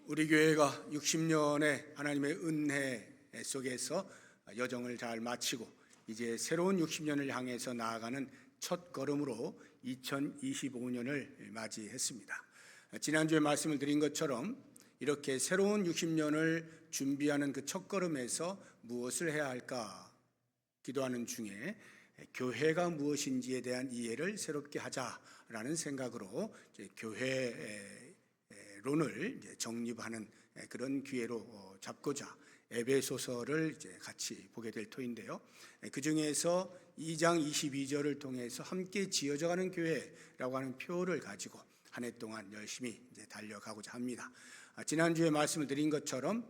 우리 교회가 60년의 하나님의 은혜 속에서 여정을 잘 마치고 이제 새로운 60년을 향해서 나아가는 첫 걸음으로 2025년을 맞이했습니다. 지난주에 말씀을 드린 것처럼 이렇게 새로운 60년을 준비하는 그 첫 걸음에서 무엇을 해야 할까 기도하는 중에 교회가 무엇인지에 대한 이해를 새롭게 하자라는 생각으로 교회론을 정립하는 그런 기회로 잡고자 에베소서를 같이 보게 될 터인데요. 그 중에서 2장 22절을 통해서 함께 지어져가는 교회라고 하는 표를 가지고 한 해 동안 열심히 달려가고자 합니다. 지난주에 말씀을 드린 것처럼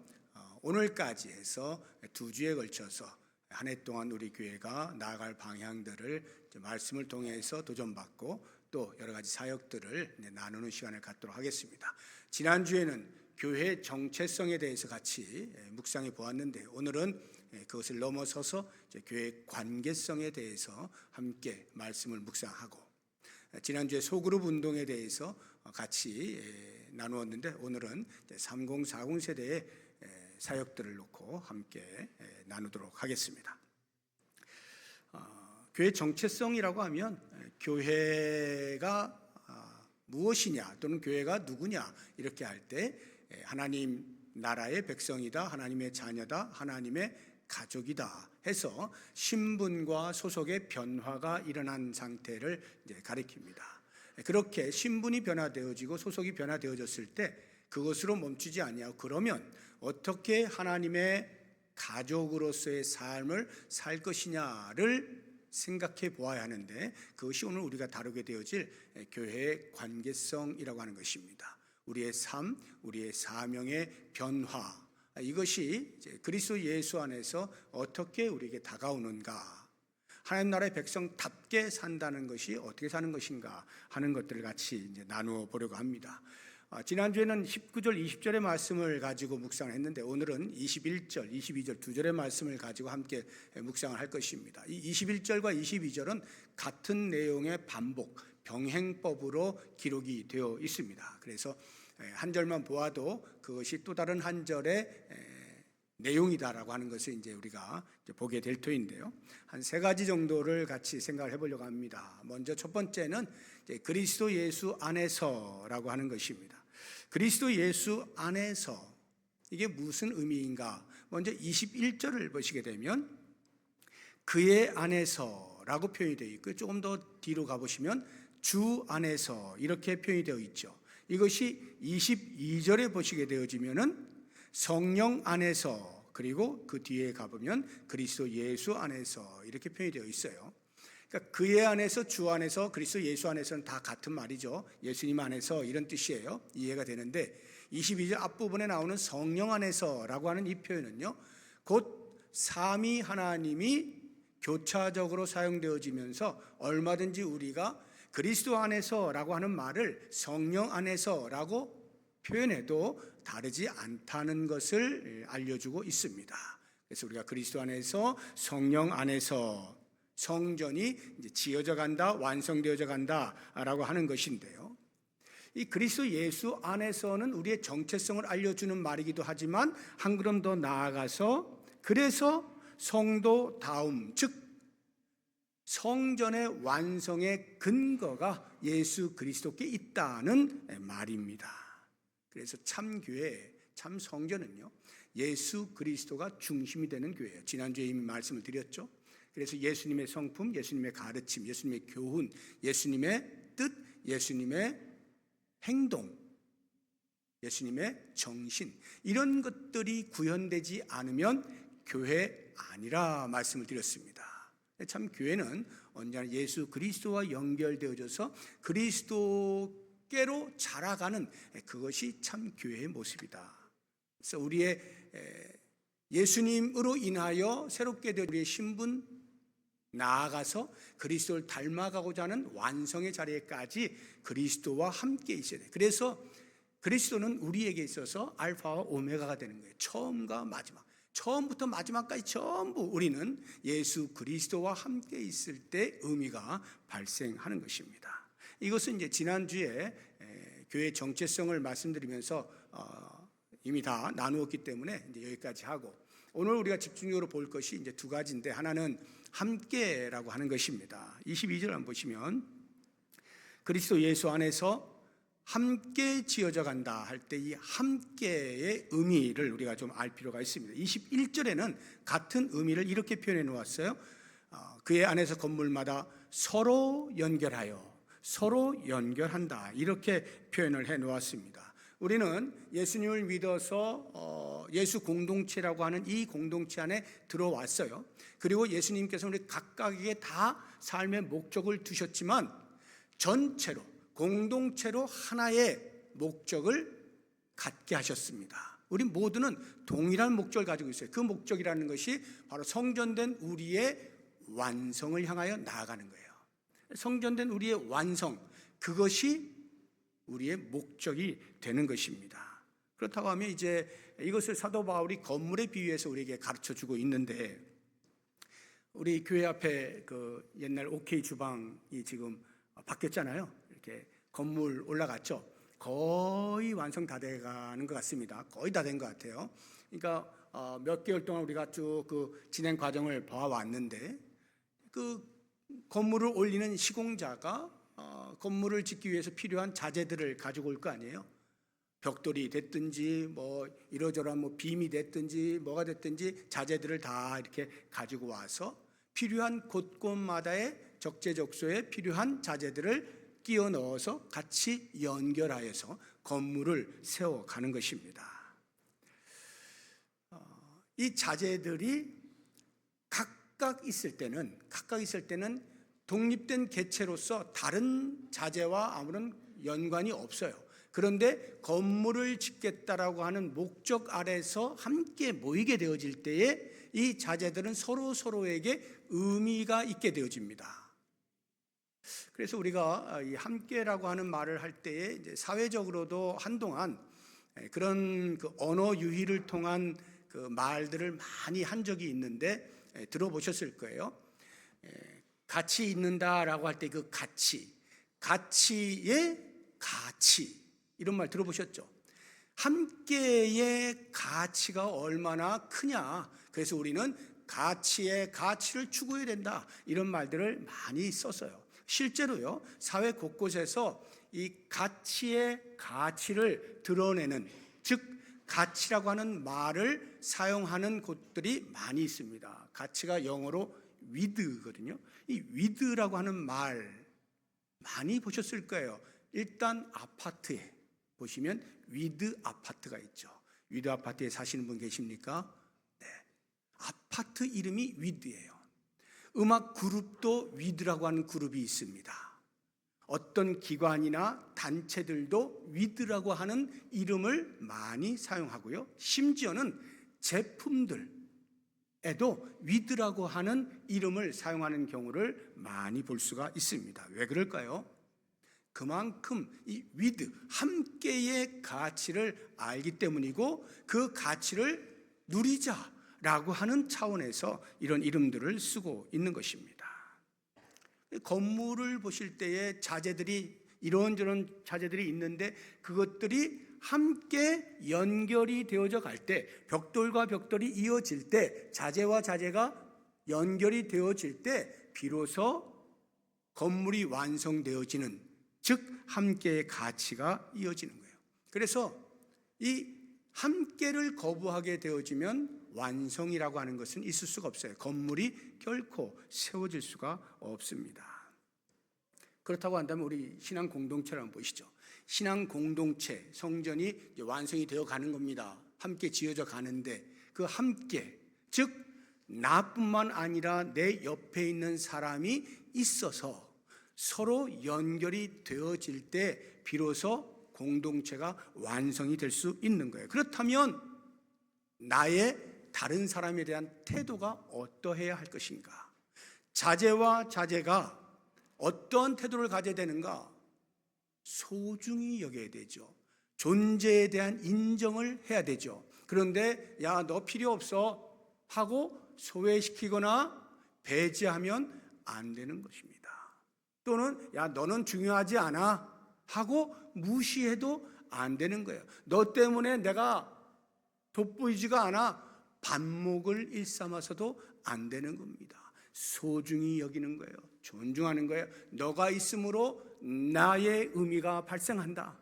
오늘까지 해서 두 주에 걸쳐서 한 해 동안 우리 교회가 나아갈 방향들을 말씀을 통해서 도전받고 또 여러 가지 사역들을 나누는 시간을 갖도록 하겠습니다. 지난주에는 교회 정체성에 대해서 같이 묵상해 보았는데 오늘은 그것을 넘어서서 교회 관계성에 대해서 함께 말씀을 묵상하고 지난주에 소그룹 운동에 대해서 같이 나누었는데 오늘은 3040 세대의 사역들을 놓고 함께 나누도록 하겠습니다. 교회 정체성이라고 하면 교회가 무엇이냐 또는 교회가 누구냐 이렇게 할 때 하나님 나라의 백성이다, 하나님의 자녀다, 하나님의 가족이다 해서 신분과 소속의 변화가 일어난 상태를 가리킵니다. 그렇게 신분이 변화되어지고 소속이 변화되어졌을 때 그것으로 멈추지 아니하고 그러면 어떻게 하나님의 가족으로서의 삶을 살 것이냐를 생각해 보아야 하는데 그것이 오늘 우리가 다루게 되어질 교회의 관계성이라고 하는 것입니다. 우리의 삶, 우리의 사명의 변화, 이것이 그리스도 예수 안에서 어떻게 우리에게 다가오는가, 하나님 나라의 백성답게 산다는 것이 어떻게 사는 것인가 하는 것들을 같이 나누어 보려고 합니다. 지난주에는 19절, 20절의 말씀을 가지고 묵상을 했는데 오늘은 21절, 22절 두 절의 말씀을 가지고 함께 묵상을 할 것입니다. 이 21절과 22절은 같은 내용의 반복, 병행법으로 기록이 되어 있습니다. 그래서 한 절만 보아도 그것이 또 다른 한 절의 내용이다라고 하는 것을 이제 우리가 보게 될 터인데요. 한 세 가지 정도를 같이 생각을 해보려고 합니다. 먼저 첫 번째는 그리스도 예수 안에서라고 하는 것입니다. 그리스도 예수 안에서 이게 무슨 의미인가? 먼저 21절을 보시게 되면 그의 안에서라고 표현이 되어 있고 조금 더 뒤로 가보시면 주 안에서 이렇게 표현이 되어 있죠. 이것이 22절에 보시게 되어지면은 성령 안에서 그리고 그 뒤에 가보면 그리스도 예수 안에서 이렇게 표현이 되어 있어요. 그러니까 그의 안에서 주 안에서 그리스도 예수 안에서는 다 같은 말이죠. 예수님 안에서 이런 뜻이에요. 이해가 되는데 22절 앞부분에 나오는 성령 안에서라고 하는 이 표현은요, 곧 삼위 하나님이 교차적으로 사용되어지면서 얼마든지 우리가 그리스도 안에서라고 하는 말을 성령 안에서라고 표현해도 다르지 않다는 것을 알려주고 있습니다. 그래서 우리가 그리스도 안에서 성령 안에서 성전이 이제 지어져 간다, 완성되어져 간다라고 하는 것인데요. 이 그리스도 예수 안에서는 우리의 정체성을 알려주는 말이기도 하지만 한 걸음 더 나아가서 그래서 성도다움, 즉 성전의 완성의 근거가 예수 그리스도께 있다는 말입니다. 그래서 참 교회, 참 성전은요, 예수 그리스도가 중심이 되는 교회예요. 지난주에 이미 말씀을 드렸죠. 그래서 예수님의 성품, 예수님의 가르침, 예수님의 교훈, 예수님의 뜻, 예수님의 행동, 예수님의 정신, 이런 것들이 구현되지 않으면 교회 아니라 말씀을 드렸습니다. 참 교회는 언제나 예수 그리스도와 연결되어져서 그리스도께로 자라가는 그것이 참 교회의 모습이다. 그래서 우리의 예수님으로 인하여 새롭게 된 우리의 신분, 나아가서 그리스도를 닮아가고자 하는 완성의 자리에까지 그리스도와 함께 있어야 돼요. 그래서 그리스도는 우리에게 있어서 알파와 오메가가 되는 거예요. 처음과 마지막, 처음부터 마지막까지 전부 우리는 예수 그리스도와 함께 있을 때 의미가 발생하는 것입니다. 이것은 이제 지난주에 교회 정체성을 말씀드리면서 이미 다 나누었기 때문에 이제 여기까지 하고, 오늘 우리가 집중적으로 볼 것이 이제 두 가지인데, 하나는 함께라고 하는 것입니다. 22절 한번 보시면, 그리스도 예수 안에서 함께 지어져 간다 할 때 이 함께의 의미를 우리가 좀 알 필요가 있습니다. 21절에는 같은 의미를 이렇게 표현해 놓았어요. 그의 안에서 건물마다 서로 연결하여, 서로 연결한다, 이렇게 표현을 해 놓았습니다. 우리는 예수님을 믿어서 예수 공동체라고 하는 이 공동체 안에 들어왔어요. 그리고 예수님께서 우리 각각에게 다 삶의 목적을 두셨지만 전체로, 공동체로 하나의 목적을 갖게 하셨습니다. 우리 모두는 동일한 목적을 가지고 있어요. 그 목적이라는 것이 바로 성전된 우리의 완성을 향하여 나아가는 거예요. 성전된 우리의 완성, 그것이 우리의 목적이 되는 것입니다. 그렇다고 하면 이제 이것을 사도 바울이 건물에 비유해서 우리에게 가르쳐 주고 있는데, 우리 교회 앞에 그 옛날 OK 주방이 지금 바뀌었잖아요. 이렇게 건물 올라갔죠. 거의 완성 다 돼가는 것 같습니다. 거의 다 된 것 같아요. 그러니까 몇 개월 동안 우리가 쭉 그 진행 과정을 봐왔는데, 그 건물을 올리는 시공자가 건물을 짓기 위해서 필요한 자재들을 가지고 올 거 아니에요. 벽돌이 됐든지 뭐 이러저러한 뭐 빔이 됐든지 뭐가 됐든지 자재들을 다 이렇게 가지고 와서 필요한 곳곳마다의 적재적소에 필요한 자재들을 끼워 넣어서 같이 연결하여서 건물을 세워가는 것입니다. 이 자재들이 각각 있을 때는 독립된 개체로서 다른 자재와 아무런 연관이 없어요. 그런데 건물을 짓겠다라고 하는 목적 아래서 함께 모이게 되어질 때에 이 자재들은 서로에게 의미가 있게 되어집니다. 그래서 우리가 이 함께라고 하는 말을 할 때에 이제 사회적으로도 한동안 그런 그 언어 유희를 통한 그 말들을 많이 한 적이 있는데 들어보셨을 거예요. 같이 있는다라고 할 때 그 가치의 가치, 이런 말 들어보셨죠? 함께의 가치가 얼마나 크냐, 그래서 우리는 가치의 가치를 추구해야 된다, 이런 말들을 많이 썼어요. 실제로요, 사회 곳곳에서 이 가치의 가치를 드러내는, 즉 가치라고 하는 말을 사용하는 곳들이 많이 있습니다. 가치가 영어로 위드거든요. 이 위드라고 하는 말 많이 보셨을 거예요. 일단 아파트에 보시면 위드 아파트가 있죠. 위드 아파트에 사시는 분 계십니까? 네. 아파트 이름이 위드예요. 음악 그룹도 위드라고 하는 그룹이 있습니다. 어떤 기관이나 단체들도 위드라고 하는 이름을 많이 사용하고요. 심지어는 제품들에도 위드라고 하는 이름을 사용하는 경우를 많이 볼 수가 있습니다. 왜 그럴까요? 그만큼 이 위드, 함께의 가치를 알기 때문이고, 그 가치를 누리자라고 하는 차원에서 이런 이름들을 쓰고 있는 것입니다. 건물을 보실 때에 자재들이, 이런저런 자재들이 있는데 그것들이 함께 연결이 되어져 갈 때, 벽돌과 벽돌이 이어질 때, 자재와 자재가 연결이 되어질 때 비로소 건물이 완성되어지는, 즉 함께의 가치가 이어지는 거예요. 그래서 이 함께를 거부하게 되어지면 완성이라고 하는 것은 있을 수가 없어요. 건물이 결코 세워질 수가 없습니다. 그렇다고 한다면 우리 신앙 공동체를 한번 보시죠. 신앙 공동체, 성전이 이제 완성이 되어 가는 겁니다. 함께 지어져 가는데, 그 함께, 즉 나뿐만 아니라 내 옆에 있는 사람이 있어서 서로 연결이 되어질 때 비로소 공동체가 완성이 될 수 있는 거예요. 그렇다면 나의 다른 사람에 대한 태도가 어떠해야 할 것인가? 자재와 자재가 어떤 태도를 가져야 되는가? 소중히 여겨야 되죠. 존재에 대한 인정을 해야 되죠. 그런데 야, 너 필요 없어 하고 소외시키거나 배제하면 안 되는 것입니다. 또는 야, 너는 중요하지 않아 하고 무시해도 안 되는 거예요. 너 때문에 내가 돋보이지가 않아 반목을 일삼아서도 안 되는 겁니다. 소중히 여기는 거예요. 존중하는 거예요. 너가 있으므로 나의 의미가 발생한다.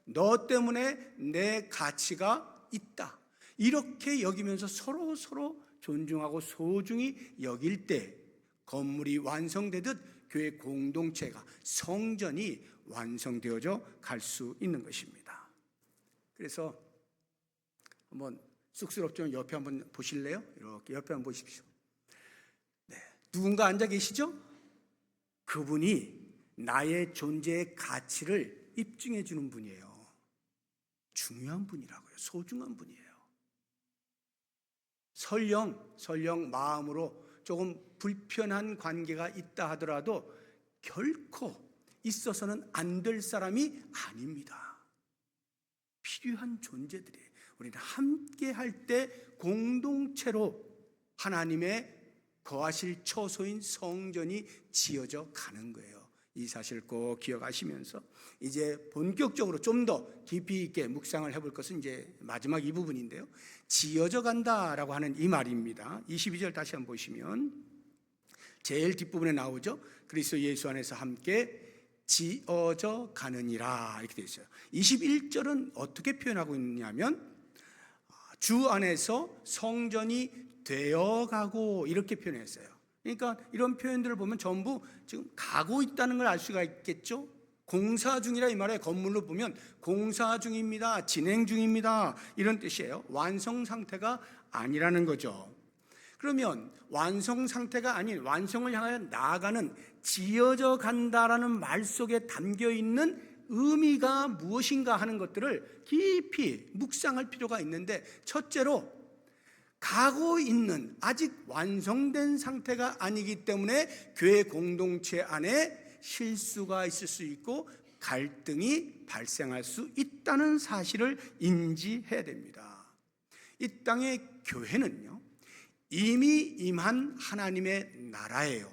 너 때문에 내 가치가 있다. 이렇게 여기면서 서로 존중하고 소중히 여길 때 건물이 완성되듯 교회 공동체가, 성전이 완성되어져 갈 수 있는 것입니다. 그래서 한번 쑥스럽지만 옆에 한번 보실래요? 이렇게 옆에 한번 보십시오. 네, 누군가 앉아 계시죠? 그분이 나의 존재의 가치를 입증해 주는 분이에요. 중요한 분이라고요. 소중한 분이에요. 설령 마음으로 조금 불편한 관계가 있다 하더라도 결코 있어서는 안 될 사람이 아닙니다. 필요한 존재들이에요. 우리는 함께 할 때 공동체로 하나님의 거하실 처소인 성전이 지어져 가는 거예요. 이 사실을 꼭 기억하시면서 이제 본격적으로 좀 더 깊이 있게 묵상을 해볼 것은 이제 마지막 이 부분인데요. 지어져 간다라고 하는 이 말입니다. 22절 다시 한번 보시면 제일 뒷부분에 나오죠. 그리스도 예수 안에서 함께 지어져 가느니라 이렇게 되어 있어요. 21절은 어떻게 표현하고 있냐면 주 안에서 성전이 되어가고 이렇게 표현했어요. 그러니까 이런 표현들을 보면 전부 지금 가고 있다는 걸 알 수가 있겠죠. 공사 중이라 이 말에 건물로 보면 공사 중입니다, 진행 중입니다 이런 뜻이에요. 완성 상태가 아니라는 거죠. 그러면 완성 상태가 아닌 완성을 향하여 나아가는 지어져 간다라는 말 속에 담겨 있는 의미가 무엇인가 하는 것들을 깊이 묵상할 필요가 있는데, 첫째로 가고 있는 아직 완성된 상태가 아니기 때문에 교회 공동체 안에 실수가 있을 수 있고 갈등이 발생할 수 있다는 사실을 인지해야 됩니다. 이 땅의 교회는요, 이미 임한 하나님의 나라예요.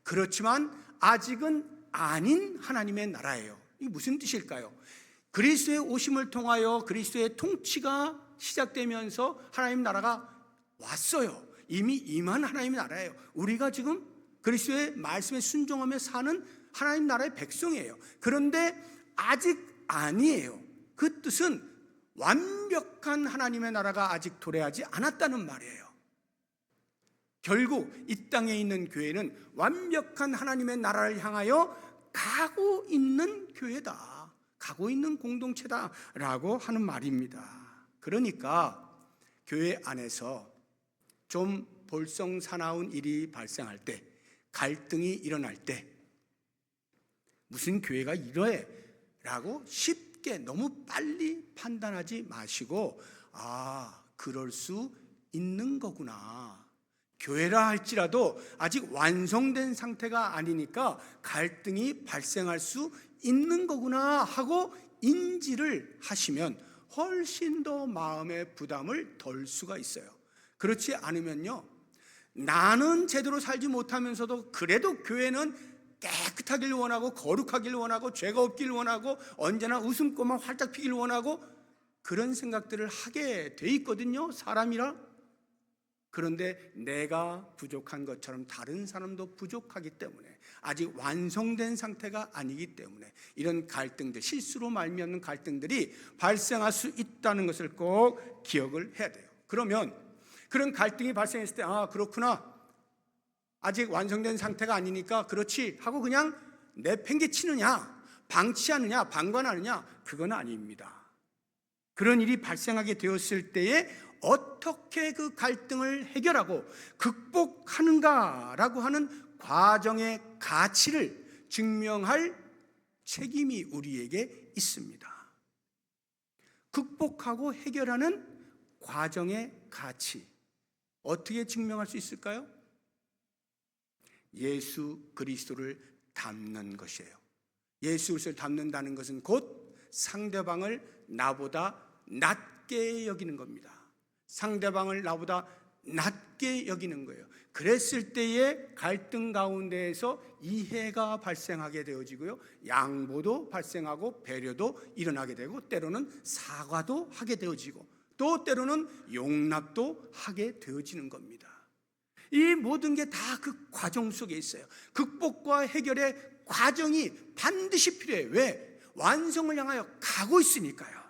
그렇지만 아직은 아닌 하나님의 나라예요. 이게 무슨 뜻일까요? 그리스도의 오심을 통하여 그리스도의 통치가 시작되면서 하나님 나라가 왔어요. 이미 임한 하나님의 나라예요. 우리가 지금 그리스도의 말씀에 순종하며 사는 하나님 나라의 백성이에요. 그런데 아직 아니에요. 그 뜻은 완벽한 하나님의 나라가 아직 도래하지 않았다는 말이에요. 결국 이 땅에 있는 교회는 완벽한 하나님의 나라를 향하여 가고 있는 교회다, 가고 있는 공동체다라고 하는 말입니다. 그러니까 교회 안에서 좀 볼썽사나운 일이 발생할 때, 갈등이 일어날 때 무슨 교회가 이러해 라고 쉽게 너무 빨리 판단하지 마시고, 그럴 수 있는 거구나, 교회라 할지라도 아직 완성된 상태가 아니니까 갈등이 발생할 수 있는 거구나 하고 인지를 하시면 훨씬 더 마음의 부담을 덜 수가 있어요. 그렇지 않으면요, 나는 제대로 살지 못하면서도 그래도 교회는 깨끗하길 원하고 거룩하길 원하고 죄가 없길 원하고 언제나 웃음꽃만 활짝 피길 원하고 그런 생각들을 하게 돼 있거든요, 사람이라. 그런데 내가 부족한 것처럼 다른 사람도 부족하기 때문에, 아직 완성된 상태가 아니기 때문에 이런 갈등들, 실수로 말미암는 갈등들이 발생할 수 있다는 것을 꼭 기억을 해야 돼요. 그러면 그런 갈등이 발생했을 때 그렇구나, 아직 완성된 상태가 아니니까 그렇지 하고 그냥 내팽개치느냐, 방치하느냐, 방관하느냐, 그건 아닙니다. 그런 일이 발생하게 되었을 때에 어떻게 그 갈등을 해결하고 극복하는가라고 하는 과정의 가치를 증명할 책임이 우리에게 있습니다. 극복하고 해결하는 과정의 가치, 어떻게 증명할 수 있을까요? 예수 그리스도를 닮는 것이에요. 예수 그리스도를 닮는다는 것은 곧 상대방을 나보다 낮게 여기는 겁니다. 상대방을 나보다 낮게 여기는 거예요. 그랬을 때에 갈등 가운데에서 이해가 발생하게 되어지고요, 양보도 발생하고 배려도 일어나게 되고 때로는 사과도 하게 되어지고, 또 때로는 용납도 하게 되어지는 겁니다. 이 모든 게 다 그 과정 속에 있어요. 극복과 해결의 과정이 반드시 필요해요. 왜? 완성을 향하여 가고 있으니까요.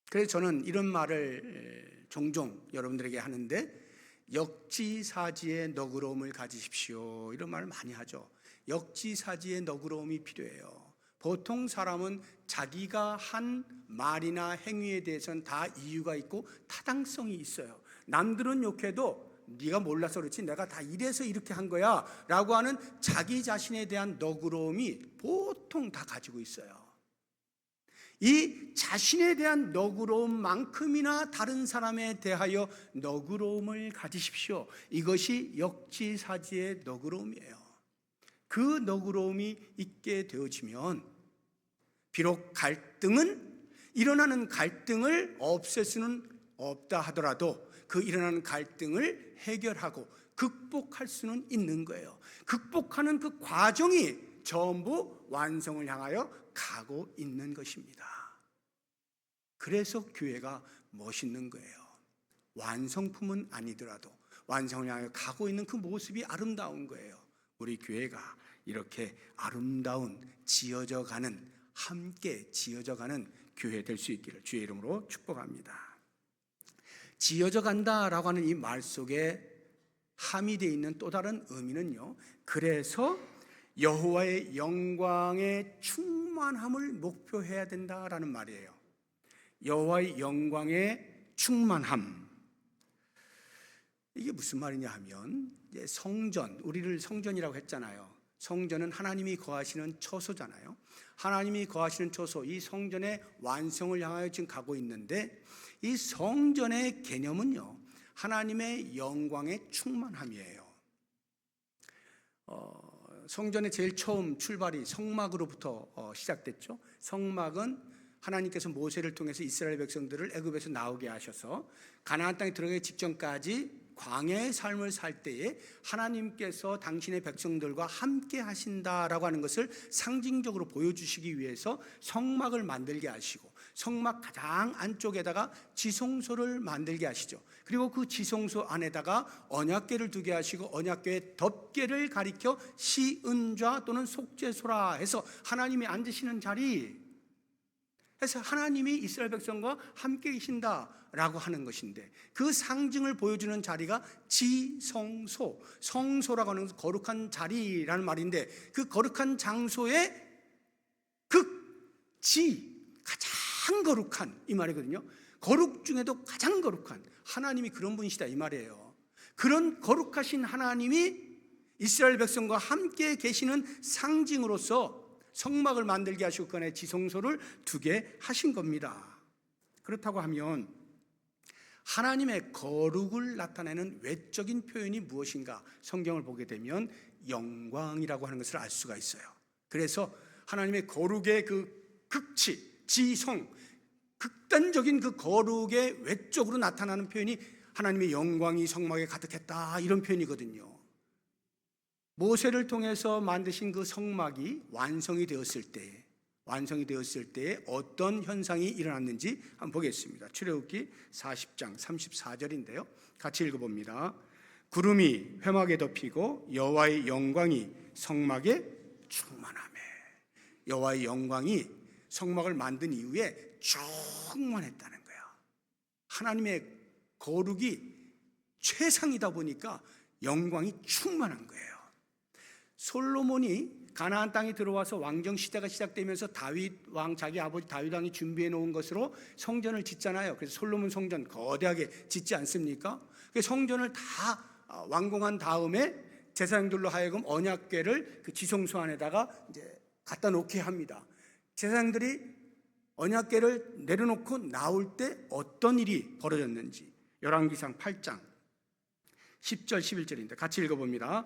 그래서 저는 이런 말을 종종 여러분들에게 하는데, 역지사지의 너그러움을 가지십시오, 이런 말을 많이 하죠. 역지사지의 너그러움이 필요해요. 보통 사람은 자기가 한 말이나 행위에 대해서는 다 이유가 있고 타당성이 있어요. 남들은 욕해도 네가 몰라서 그렇지 내가 다 이래서 이렇게 한 거야 라고 하는 자기 자신에 대한 너그러움이 보통 다 가지고 있어요. 이 자신에 대한 너그러움만큼이나 다른 사람에 대하여 너그러움을 가지십시오. 이것이 역지사지의 너그러움이에요. 그 너그러움이 있게 되어지면 비록 일어나는 갈등을 없앨 수는 없다 하더라도 그 일어나는 갈등을 해결하고 극복할 수는 있는 거예요. 극복하는 그 과정이 전부 완성을 향하여 가고 있는 것입니다. 그래서 교회가 멋있는 거예요. 완성품은 아니더라도 완성을 향하여 가고 있는 그 모습이 아름다운 거예요. 우리 교회가 이렇게 아름다운 함께 지어져가는 교회 될 수 있기를 주의 이름으로 축복합니다. 지어져 간다라고 하는 이 말 속에 함의되어 있는 또 다른 의미는요, 그래서 여호와의 영광의 충만함을 목표해야 된다라는 말이에요. 여호와의 영광의 충만함, 이게 무슨 말이냐 하면, 성전, 우리를 성전이라고 했잖아요. 성전은 하나님이 거하시는 처소잖아요. 하나님이 거하시는 처소, 이 성전의 완성을 향하여 지금 가고 있는데, 이 성전의 개념은요, 하나님의 영광의 충만함이에요. 성전의 제일 처음 출발이 성막으로부터 시작됐죠. 성막은 하나님께서 모세를 통해서 이스라엘 백성들을 애굽에서 나오게 하셔서 가나안 땅에 들어가기 직전까지 광야의 삶을 살 때에 하나님께서 당신의 백성들과 함께 하신다라고 하는 것을 상징적으로 보여주시기 위해서 성막을 만들게 하시고, 성막 가장 안쪽에다가 지성소를 만들게 하시죠. 그리고 그 지성소 안에다가 언약궤를 두게 하시고, 언약궤의 덮개를 가리켜 시은좌 또는 속죄소라 해서 하나님이 앉으시는 자리, 그래서 하나님이 이스라엘 백성과 함께 계신다라고 하는 것인데, 그 상징을 보여주는 자리가 지성소, 성소라고 하는 거룩한 자리라는 말인데, 그 거룩한 장소의 가장 거룩한 이 말이거든요. 거룩 중에도 가장 거룩한 하나님이 그런 분이시다 이 말이에요. 그런 거룩하신 하나님이 이스라엘 백성과 함께 계시는 상징으로서 성막을 만들게 하시고 그 안에 지성소를 두게 하신 겁니다. 그렇다고 하면 하나님의 거룩을 나타내는 외적인 표현이 무엇인가, 성경을 보게 되면 영광이라고 하는 것을 알 수가 있어요. 그래서 하나님의 거룩의 그 극치, 지성, 극단적인 그 거룩의 외적으로 나타나는 표현이 하나님의 영광이 성막에 가득했다, 이런 표현이거든요. 모세를 통해서 만드신 그 성막이 완성이 되었을 때에 어떤 현상이 일어났는지 한번 보겠습니다. 출애굽기 40장 34절인데요. 같이 읽어봅니다. 구름이 회막에 덮이고 여호와의 영광이 성막에 충만하매. 여호와의 영광이 성막을 만든 이후에 충만했다는 거예요. 하나님의 거룩이 최상이다 보니까 영광이 충만한 거예요. 솔로몬이 가나안 땅에 들어와서 왕정 시대가 시작되면서 다윗 왕, 자기 아버지 다윗 왕이 준비해 놓은 것으로 성전을 짓잖아요. 그래서 솔로몬 성전 거대하게 짓지 않습니까? 그 성전을 다 완공한 다음에 제사장들로 하여금 언약궤를 그 지성소 안에다가 이제 갖다 놓게 합니다. 제사장들이 언약궤를 내려놓고 나올 때 어떤 일이 벌어졌는지 열왕기상 8장 10절 11절인데 같이 읽어봅니다.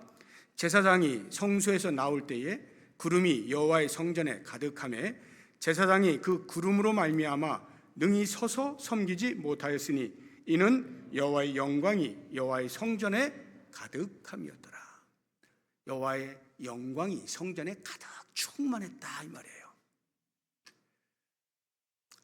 제사장이 성소에서 나올 때에 구름이 여호와의 성전에 가득하매 제사장이 그 구름으로 말미암아 능히 서서 섬기지 못하였으니 이는 여호와의 영광이 여호와의 성전에 가득함이었더라. 여호와의 영광이 성전에 가득 충만했다 이 말이에요.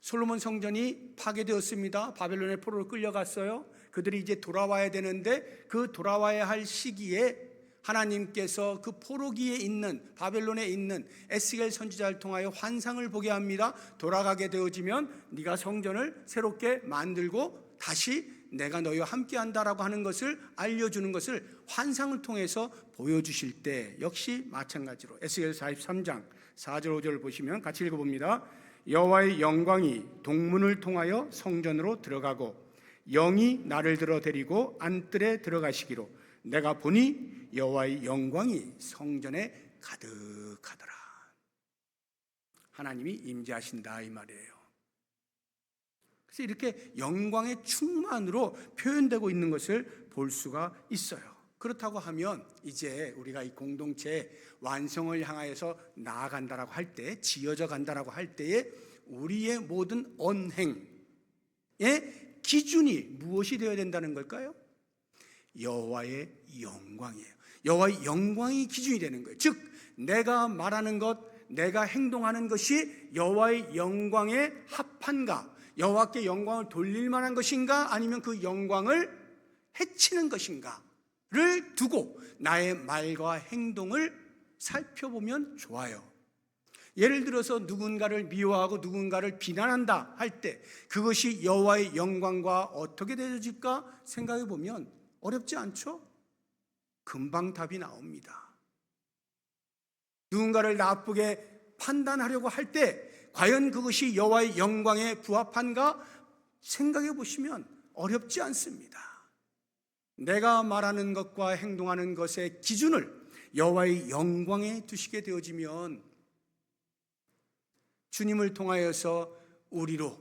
솔로몬 성전이 파괴되었습니다. 바벨론의 포로로 끌려갔어요. 그들이 이제 돌아와야 되는데 그 돌아와야 할 시기에 하나님께서 그 포로기에 있는 바벨론에 있는 에스겔 선지자를 통하여 환상을 보게 합니다. 돌아가게 되어지면 네가 성전을 새롭게 만들고 다시 내가 너희와 함께한다라고 하는 것을 알려주는 것을 환상을 통해서 보여주실 때 역시 마찬가지로 에스겔 43장 4절 5절을 보시면 같이 읽어봅니다. 여호와의 영광이 동문을 통하여 성전으로 들어가고 영이 나를 들어 데리고 안뜰에 들어가시기로 내가 보니 여호와의 영광이 성전에 가득하더라. 하나님이 임재하신다 이 말이에요. 그래서 이렇게 영광의 충만으로 표현되고 있는 것을 볼 수가 있어요. 그렇다고 하면 이제 우리가 이 공동체 완성을 향하여서 나아간다라고 할 때, 지어져 간다라고 할 때에 우리의 모든 언행의 기준이 무엇이 되어야 된다는 걸까요? 여호와의 영광이에요. 여호와의 영광이 기준이 되는 거예요. 즉 내가 말하는 것, 내가 행동하는 것이 여호와의 영광에 합한가, 여호와께 영광을 돌릴 만한 것인가, 아니면 그 영광을 해치는 것인가를 두고 나의 말과 행동을 살펴보면 좋아요. 예를 들어서 누군가를 미워하고 누군가를 비난한다 할 때 그것이 여호와의 영광과 어떻게 되어질까 생각해 보면 어렵지 않죠? 금방 답이 나옵니다. 누군가를 나쁘게 판단하려고 할 때 과연 그것이 여호와의 영광에 부합한가 생각해 보시면 어렵지 않습니다. 내가 말하는 것과 행동하는 것의 기준을 여호와의 영광에 두시게 되어지면 주님을 통하여서 우리로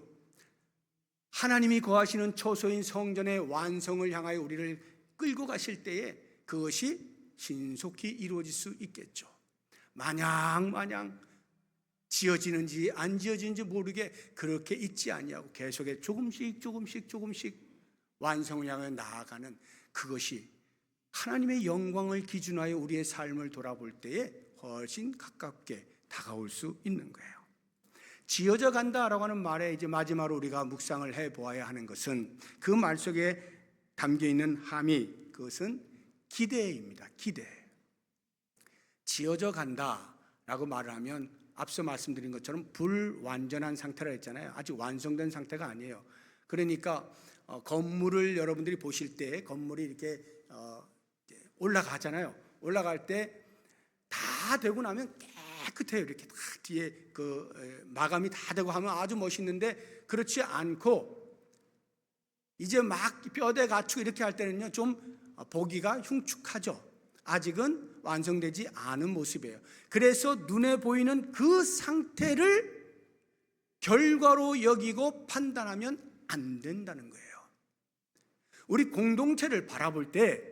하나님이 거하시는 처소인 성전의 완성을 향하여 우리를 끌고 가실 때에 그것이 신속히 이루어질 수 있겠죠. 마냥 지어지는지 안 지어지는지 모르게 그렇게 있지 아니하고 계속해 조금씩 완성을 향해 나아가는 그것이 하나님의 영광을 기준하여 우리의 삶을 돌아볼 때에 훨씬 가깝게 다가올 수 있는 거예요. 지어져 간다라고 하는 말에 이제 마지막으로 우리가 묵상을 해 보아야 하는 것은 그 말 속에 담겨 있는 함의, 그것은 기대입니다. 기대. 지어져 간다라고 말을 하면 앞서 말씀드린 것처럼 불완전한 상태라 했잖아요. 아직 완성된 상태가 아니에요. 그러니까 건물을 여러분들이 보실 때 건물이 이렇게 올라가잖아요. 올라갈 때 다 되고 나면 깨끗해요. 이렇게 다 뒤에 그 마감이 다 되고 하면 아주 멋있는데 그렇지 않고 이제 막 뼈대 갖추고 이렇게 할 때는요 좀 보기가 흉측하죠. 아직은 완성되지 않은 모습이에요. 그래서 눈에 보이는 그 상태를 결과로 여기고 판단하면 안 된다는 거예요. 우리 공동체를 바라볼 때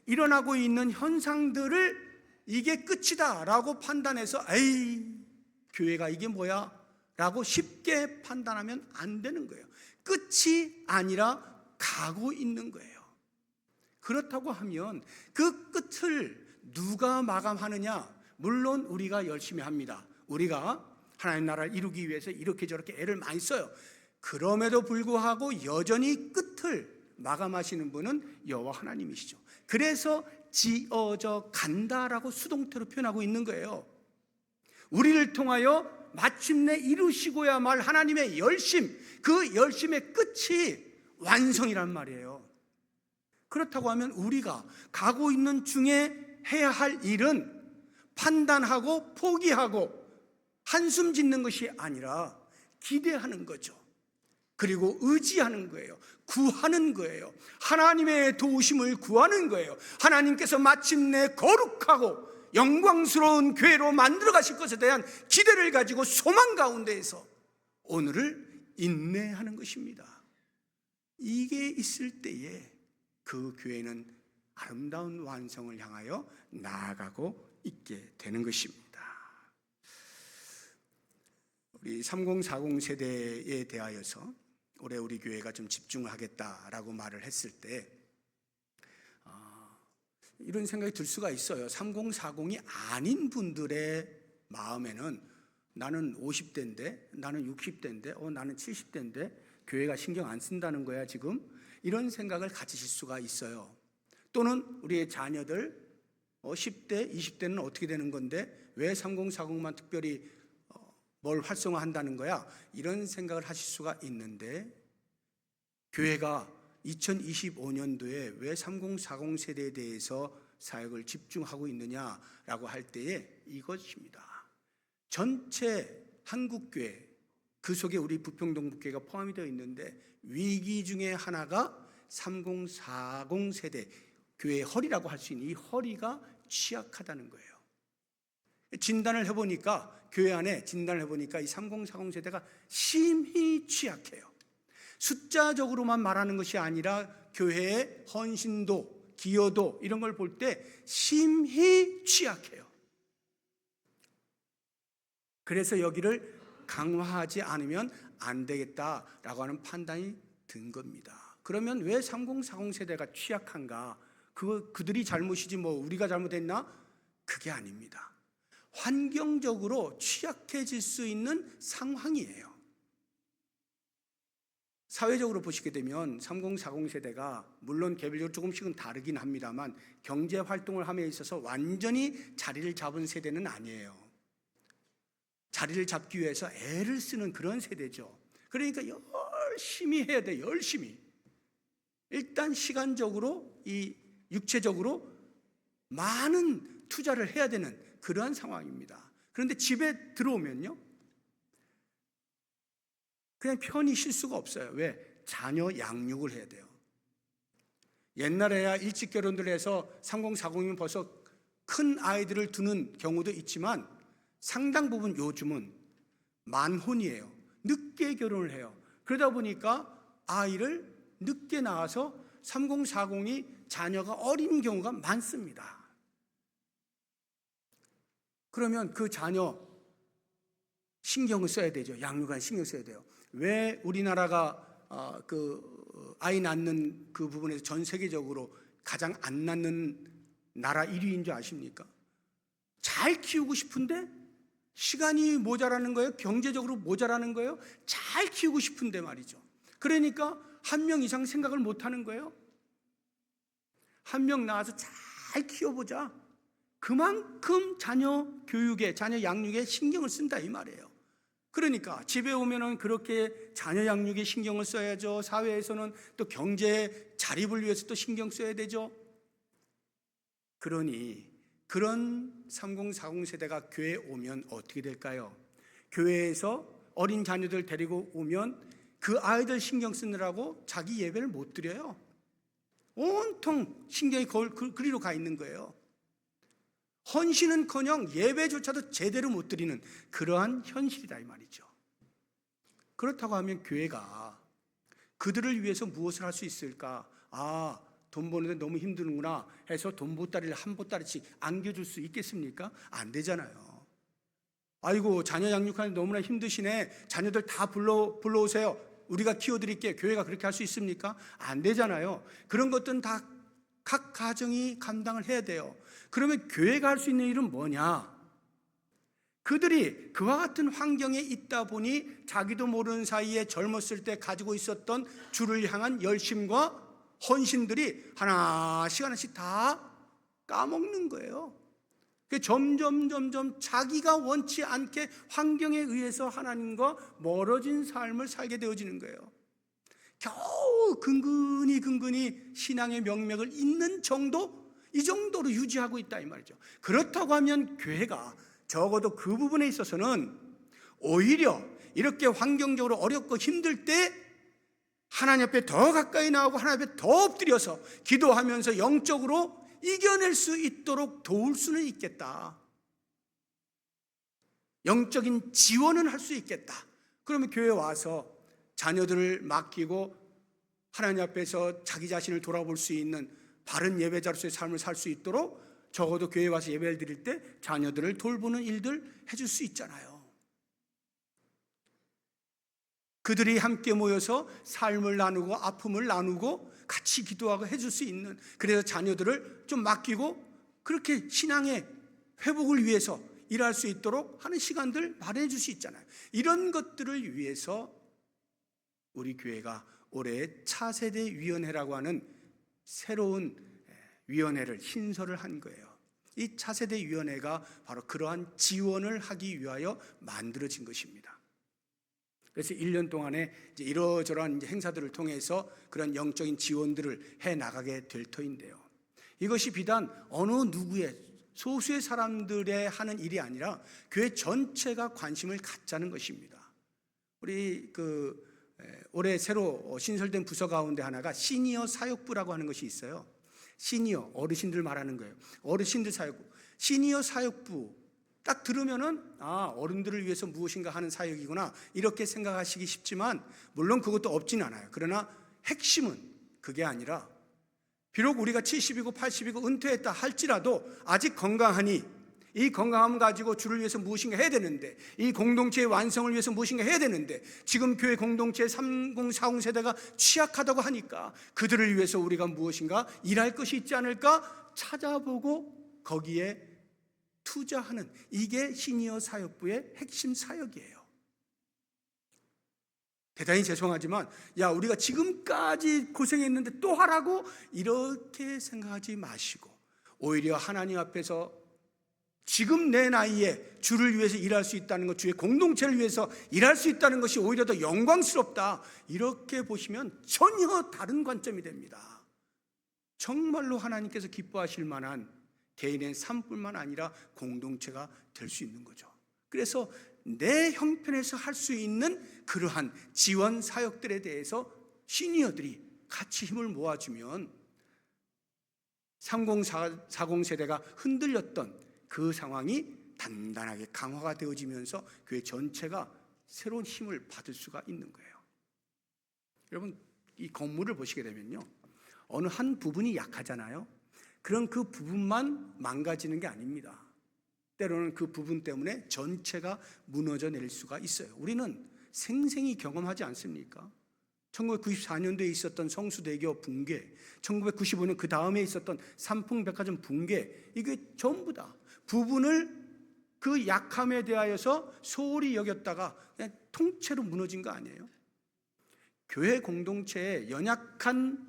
일어나고 있는 현상들을 이게 끝이다 라고 판단해서 에이 교회가 이게 뭐야 라고 쉽게 판단하면 안 되는 거예요. 끝이 아니라 가고 있는 거예요. 그렇다고 하면 그 끝을 누가 마감하느냐? 물론 우리가 열심히 합니다. 우리가 하나님 나라를 이루기 위해서 이렇게 저렇게 애를 많이 써요. 그럼에도 불구하고 여전히 끝을 마감하시는 분은 여호와 하나님이시죠. 그래서 지어져 간다라고 수동태로 표현하고 있는 거예요. 우리를 통하여 마침내 이루시고야 말 하나님의 열심, 그 열심의 끝이 완성이란 말이에요. 그렇다고 하면 우리가 가고 있는 중에 해야 할 일은 판단하고 포기하고 한숨 짓는 것이 아니라 기대하는 거죠. 그리고 의지하는 거예요. 구하는 거예요. 하나님의 도우심을 구하는 거예요. 하나님께서 마침내 거룩하고 영광스러운 교회로 만들어 가실 것에 대한 기대를 가지고 소망 가운데에서 오늘을 인내하는 것입니다. 이게 있을 때에 그 교회는 아름다운 완성을 향하여 나아가고 있게 되는 것입니다. 우리 3040 세대에 대하여서 올해 우리 교회가 좀 집중을 하겠다라고 말을 했을 때 이런 생각이 들 수가 있어요. 3040이 아닌 분들의 마음에는 나는 50대인데, 나는 60대인데, 나는 70대인데 교회가 신경 안 쓴다는 거야 지금? 이런 생각을 가지실 수가 있어요. 또는 우리의 자녀들 10대, 20대는 어떻게 되는 건데 왜 3040만 특별히 뭘 활성화한다는 거야? 이런 생각을 하실 수가 있는데, 교회가 2025년도에 왜 3040 세대에 대해서 사역을 집중하고 있느냐라고 할 때에 이것입니다. 전체 한국교회, 그 속에 우리 부평동북교회가 포함이 되어 있는데 위기 중에 하나가 3040 세대 교회의 허리라고 할 수 있는 이 허리가 취약하다는 거예요. 진단을 해보니까, 교회 안에 진단을 해보니까 이 3040 세대가 심히 취약해요. 숫자적으로만 말하는 것이 아니라 교회의 헌신도, 기여도 이런 걸 볼 때 심히 취약해요. 그래서 여기를 강화하지 않으면 안 되겠다라고 하는 판단이 든 겁니다. 그러면 왜 3040 세대가 취약한가? 그들이 잘못이지 뭐 우리가 잘못했나? 그게 아닙니다. 환경적으로 취약해질 수 있는 상황이에요. 사회적으로 보시게 되면 3040 세대가 물론 개별적으로 조금씩은 다르긴 합니다만 경제 활동을 함에 있어서 완전히 자리를 잡은 세대는 아니에요. 자리를 잡기 위해서 애를 쓰는 그런 세대죠. 그러니까 열심히 해야 돼, 열심히. 일단 시간적으로, 이 육체적으로 많은 투자를 해야 되는 그러한 상황입니다. 그런데 집에 들어오면요, 그냥 편히 쉴 수가 없어요. 왜? 자녀 양육을 해야 돼요. 옛날에야 일찍 결혼들 해서 3040이면 벌써 큰 아이들을 두는 경우도 있지만 상당 부분 요즘은 만혼이에요. 늦게 결혼을 해요. 그러다 보니까 아이를 늦게 낳아서 3040이 자녀가 어린 경우가 많습니다. 그러면 그 자녀 신경을 써야 되죠. 양육한 신경 써야 돼요. 왜 우리나라가 아이 낳는 그 부분에서 전 세계적으로 가장 안 낳는 나라 1위인 줄 아십니까? 잘 키우고 싶은데 시간이 모자라는 거예요. 경제적으로 모자라는 거예요. 잘 키우고 싶은데 말이죠. 그러니까 한 명 이상 생각을 못 하는 거예요. 한 명 낳아서 잘 키워보자. 그만큼 자녀 교육에, 자녀 양육에 신경을 쓴다 이 말이에요. 그러니까 집에 오면은 그렇게 자녀 양육에 신경을 써야죠. 사회에서는 또 경제 자립을 위해서 또 신경 써야 되죠. 그러니 그런 3040 세대가 교회에 오면 어떻게 될까요? 교회에서 어린 자녀들 데리고 오면 그 아이들 신경 쓰느라고 자기 예배를 못 드려요. 온통 신경이 그리로 가 있는 거예요. 헌신은커녕 예배조차도 제대로 못 드리는 그러한 현실이다 이 말이죠. 그렇다고 하면 교회가 그들을 위해서 무엇을 할 수 있을까? 돈 버는데 너무 힘드는구나 해서 돈 보따리를 한 보따리씩 안겨줄 수 있겠습니까? 안 되잖아요. 아이고 자녀 양육하는데 너무나 힘드시네, 자녀들 다 불러오세요, 우리가 키워드릴게, 교회가 그렇게 할 수 있습니까? 안 되잖아요. 그런 것들은 다 각 가정이 감당을 해야 돼요. 그러면 교회가 할 수 있는 일은 뭐냐? 그들이 그와 같은 환경에 있다 보니 자기도 모르는 사이에 젊었을 때 가지고 있었던 주를 향한 열심과 헌신들이 하나씩 다 까먹는 거예요. 점점 자기가 원치 않게 환경에 의해서 하나님과 멀어진 삶을 살게 되어지는 거예요. 겨우 근근히 신앙의 명맥을 잇는 정도, 이 정도로 유지하고 있다 이 말이죠. 그렇다고 하면 교회가 적어도 그 부분에 있어서는 오히려 이렇게 환경적으로 어렵고 힘들 때 하나님 앞에 더 가까이 나오고 하나님 앞에 더 엎드려서 기도하면서 영적으로 이겨낼 수 있도록 도울 수는 있겠다. 영적인 지원은 할 수 있겠다. 그러면 교회에 와서 자녀들을 맡기고 하나님 앞에서 자기 자신을 돌아볼 수 있는 바른 예배자로서의 삶을 살 수 있도록 적어도 교회에 와서 예배를 드릴 때 자녀들을 돌보는 일들 해줄 수 있잖아요. 그들이 함께 모여서 삶을 나누고 아픔을 나누고 같이 기도하고 해줄 수 있는, 그래서 자녀들을 좀 맡기고 그렇게 신앙의 회복을 위해서 일할 수 있도록 하는 시간들 마련해 줄 수 있잖아요. 이런 것들을 위해서 우리 교회가 올해 차세대위원회라고 하는 새로운 위원회를 신설을 한 거예요. 이 차세대위원회가 바로 그러한 지원을 하기 위하여 만들어진 것입니다. 그래서 1년 동안에 이제 이러저러한 행사들을 통해서 그런 영적인 지원들을 해 나가게 될 터인데요. 이것이 비단 어느 누구의 소수의 사람들의 하는 일이 아니라 교회 전체가 관심을 갖자는 것입니다. 우리 올해 새로 신설된 부서 가운데 하나가 시니어 사역부라고 하는 것이 있어요. 시니어, 어르신들 말하는 거예요. 어르신들 사역부. 시니어 사역부 딱 들으면은 어른들을 위해서 무엇인가 하는 사역이구나 이렇게 생각하시기 쉽지만 물론 그것도 없진 않아요. 그러나 핵심은 그게 아니라 비록 우리가 70이고 80이고 은퇴했다 할지라도 아직 건강하니 이 건강함 가지고 주를 위해서 무엇인가 해야 되는데, 이 공동체의 완성을 위해서 무엇인가 해야 되는데, 지금 교회 공동체 30, 40 세대가 취약하다고 하니까 그들을 위해서 우리가 무엇인가 일할 것이 있지 않을까 찾아보고 거기에 투자하는, 이게 시니어 사역부의 핵심 사역이에요. 대단히 죄송하지만 우리가 지금까지 고생했는데 또 하라고 이렇게 생각하지 마시고, 오히려 하나님 앞에서 지금 내 나이에 주를 위해서 일할 수 있다는 것, 주의 공동체를 위해서 일할 수 있다는 것이 오히려 더 영광스럽다, 이렇게 보시면 전혀 다른 관점이 됩니다. 정말로 하나님께서 기뻐하실 만한 개인의 삶뿐만 아니라 공동체가 될 수 있는 거죠. 그래서 내 형편에서 할 수 있는 그러한 지원 사역들에 대해서 시니어들이 같이 힘을 모아주면 30, 40 세대가 흔들렸던 그 상황이 단단하게 강화가 되어지면서 교회 전체가 새로운 힘을 받을 수가 있는 거예요. 여러분, 이 건물을 보시게 되면요, 어느 한 부분이 약하잖아요. 그럼 그 부분만 망가지는 게 아닙니다. 때로는 그 부분 때문에 전체가 무너져 내릴 수가 있어요. 우리는 생생히 경험하지 않습니까? 1994년도에 있었던 성수대교 붕괴, 1995년 그 다음에 있었던 삼풍백화점 붕괴, 이게 전부 다 부분을 그 약함에 대하여서 소홀히 여겼다가 그냥 통째로 무너진 거 아니에요? 교회 공동체에 연약한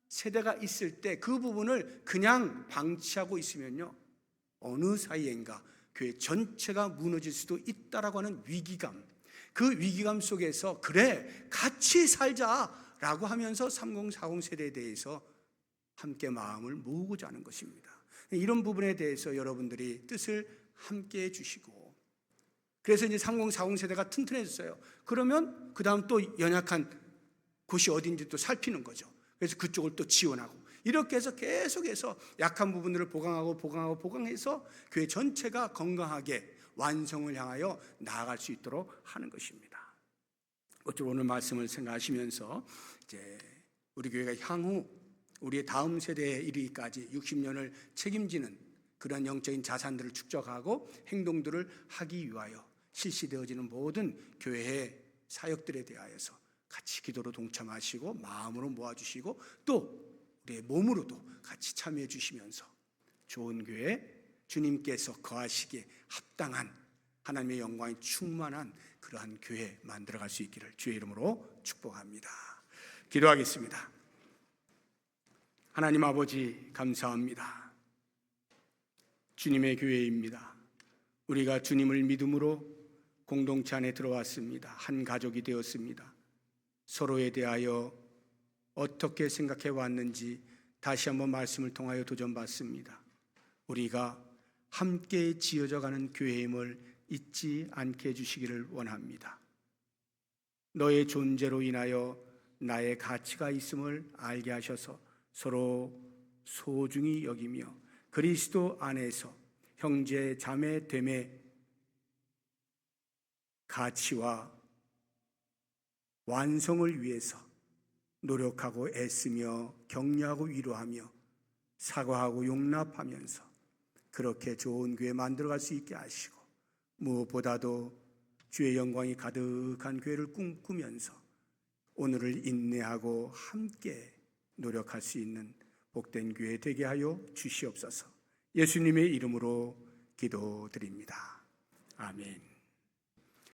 세대가 있을 때 그 부분을 그냥 방치하고 있으면요, 어느 사이엔가 교회 전체가 무너질 수도 있다라고 하는 위기감, 그 위기감 속에서 그래 같이 살자라고 하면서 30, 40 세대에 대해서 함께 마음을 모으고자 하는 것입니다. 이런 부분에 대해서 여러분들이 뜻을 함께 해주시고, 그래서 이제 30, 40 세대가 튼튼해졌어요. 그러면 그 다음 또 연약한 곳이 어딘지 또 살피는 거죠. 그래서 그쪽을 또 지원하고, 이렇게 해서 계속해서 약한 부분들을 보강해서 교회 전체가 건강하게 완성을 향하여 나아갈 수 있도록 하는 것입니다. 어쩌면 오늘 말씀을 생각하시면서 이제 우리 교회가 향후 우리의 다음 세대에 이르기까지 60년을 책임지는 그런 영적인 자산들을 축적하고 행동들을 하기 위하여 실시되어지는 모든 교회의 사역들에 대하여서 같이 기도로 동참하시고 마음으로 모아주시고 또 우리의 몸으로도 같이 참여해 주시면서 좋은 교회, 주님께서 거하시기에 합당한 하나님의 영광이 충만한 그러한 교회 만들어갈 수 있기를 주의 이름으로 축복합니다. 기도하겠습니다. 하나님 아버지, 감사합니다. 주님의 교회입니다. 우리가 주님을 믿음으로 공동체 안에 들어왔습니다. 한 가족이 되었습니다. 서로에 대하여 어떻게 생각해 왔는지 다시 한번 말씀을 통하여 도전받습니다. 우리가 함께 지어져가는 교회임을 잊지 않게 해주시기를 원합니다. 너의 존재로 인하여 나의 가치가 있음을 알게 하셔서 서로 소중히 여기며 그리스도 안에서 형제 자매됨의 가치와 완성을 위해서 노력하고 애쓰며 격려하고 위로하며 사과하고 용납하면서 그렇게 좋은 교회 만들어갈 수 있게 하시고, 무엇보다도 주의 영광이 가득한 교회를 꿈꾸면서 오늘을 인내하고 함께 노력할 수 있는 복된 교회 되게 하여 주시옵소서. 예수님의 이름으로 기도드립니다. 아멘.